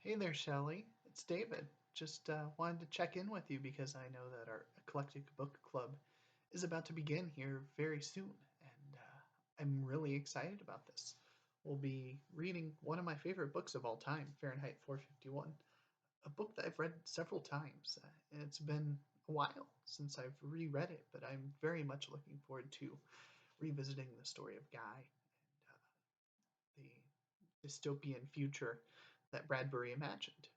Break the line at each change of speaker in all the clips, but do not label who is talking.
Hey there, Shelly. It's David. Just wanted to check in with you because I know that our Eclectic Book Club is about to begin here very soon, and I'm really excited about this. We'll be reading one of my favorite books of all time, Fahrenheit 451, a book that I've read several times. And it's been a while since I've reread it, but I'm very much looking forward to revisiting the story of Guy and the dystopian future that Bradbury imagined,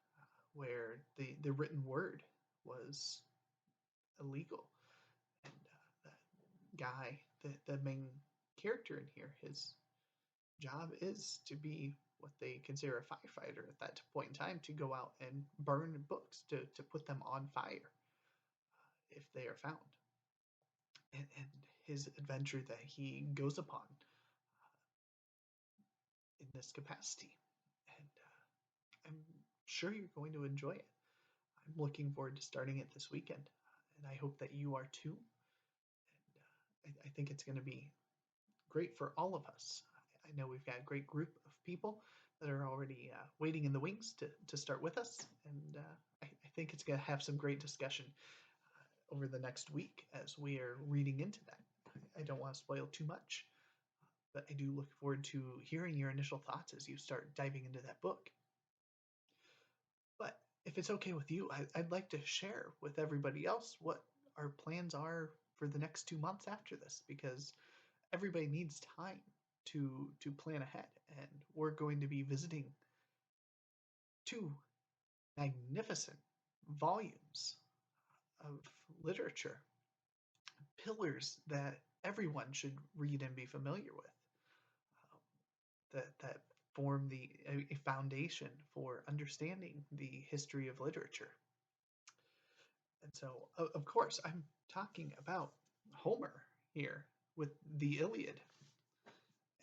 where the written word was illegal. And that guy, the main character in here, his job is to be what they consider a firefighter at that point in time, to go out and burn books, to put them on fire if they are found. And his adventure that he goes upon in this capacity. And I'm sure you're going to enjoy it. I'm looking forward to starting it this weekend, and I hope that you are too. And I think it's going to be great for all of us. I know we've got a great group of people that are already waiting in the wings to start with us, and I think it's going to have some great discussion over the next week as we are reading into that. I don't want to spoil too much, but I do look forward to hearing your initial thoughts as you start diving into that book. But if it's okay with you, I'd like to share with everybody else what our plans are for the next 2 months after this, because everybody needs time to plan ahead, and we're going to be visiting two magnificent volumes of literature, pillars that everyone should read and be familiar with, that form a foundation for understanding the history of literature. And so, of course, I'm talking about Homer here with the Iliad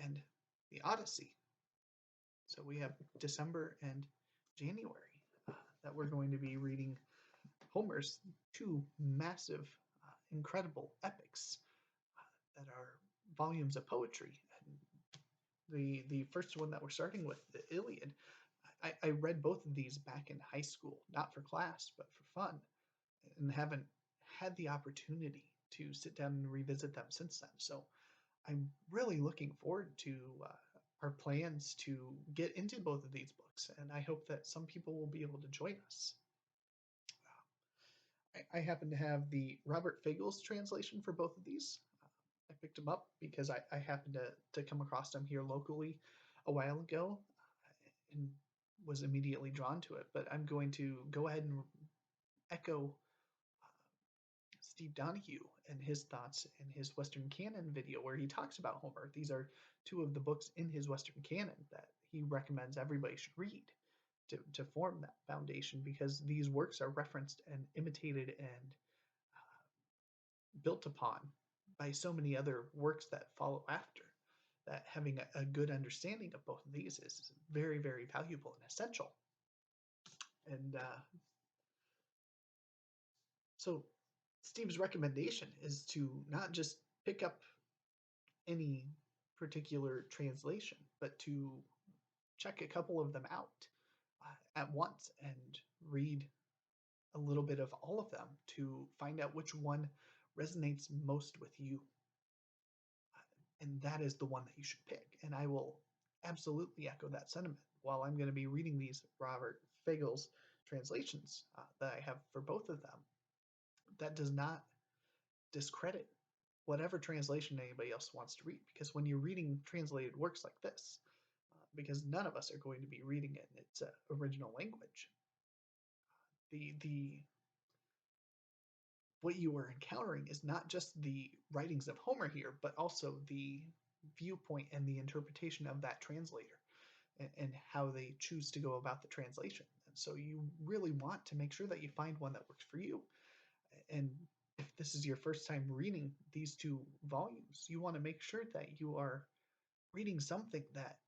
and the Odyssey. So we have December and January that we're going to be reading Homer's two massive, incredible epics that are volumes of poetry. And the first one that we're starting with, the Iliad, I read both of these back in high school, not for class, but for fun, and haven't had the opportunity to sit down and revisit them since then. So I'm really looking forward to our plans to get into both of these books, and I hope that some people will be able to join us. I happen to have the Robert Fagles translation for both of these. I picked them up because I happened to come across them here locally a while ago and was immediately drawn to it. But I'm going to go ahead and echo Steve Donahue and his thoughts in his Western Canon video where he talks about Homer. These are two of the books in his Western Canon that he recommends everybody should read to form that foundation, because these works are referenced and imitated and built upon by so many other works that follow after, that having a good understanding of both of these is very, very valuable and essential. And so Steve's recommendation is to not just pick up any particular translation, but to check a couple of them out at once and read a little bit of all of them to find out which one resonates most with you. And that is the one that you should pick. And I will absolutely echo that sentiment. While I'm going to be reading these Robert Fagles translations that I have for both of them, that does not discredit whatever translation anybody else wants to read. Because when you're reading translated works like this, because none of us are going to be reading it in its original language, the what you are encountering is not just the writings of Homer here, but also the viewpoint and the interpretation of that translator, and how they choose to go about the translation. And so you really want to make sure that you find one that works for you. And if this is your first time reading these two volumes, you want to make sure that you are reading something that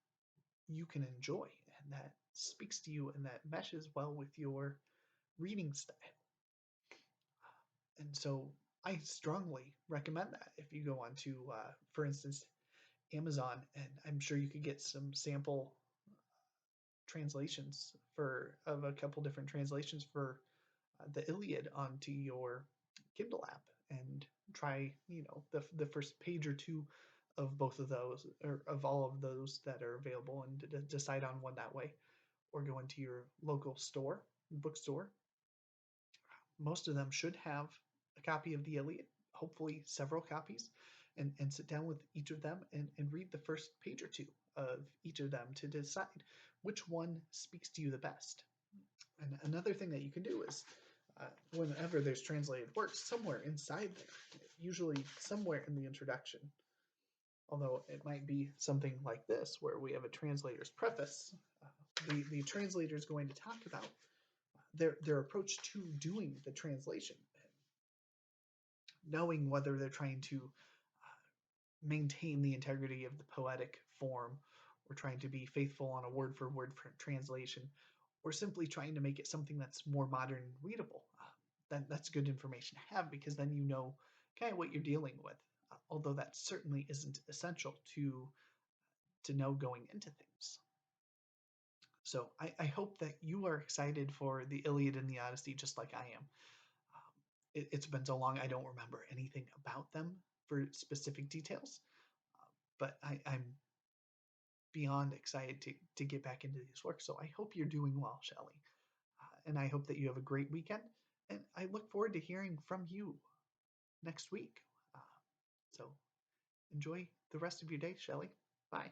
you can enjoy and that speaks to you and that meshes well with your reading style. And so I strongly recommend that if you go on to, for instance, Amazon, and I'm sure you could get some sample translations for of a couple different translations for the Iliad onto your Kindle app and try, the first page or two of both of those or of all of those that are available and decide on one that way, or go into your local store, bookstore. Most of them should have a copy of the Iliad, hopefully several copies, and sit down with each of them and read the first page or two of each of them to decide which one speaks to you the best. And another thing that you can do is whenever there's translated works, somewhere inside there, usually somewhere in the introduction, although it might be something like this, where we have a translator's preface, the translator is going to talk about their approach to doing the translation, knowing whether they're trying to maintain the integrity of the poetic form, or trying to be faithful on a word for word translation, or simply trying to make it something that's more modern and readable. That's good information to have, because then you know kind of what you're dealing with. Although that certainly isn't essential to know going into things. So I hope that you are excited for the Iliad and the Odyssey just like I am. It's been so long, I don't remember anything about them for specific details, but I'm beyond excited to get back into these works. So I hope you're doing well, Shelly. And I hope that you have a great weekend. And I look forward to hearing from you next week. So enjoy the rest of your day, Shelly. Bye.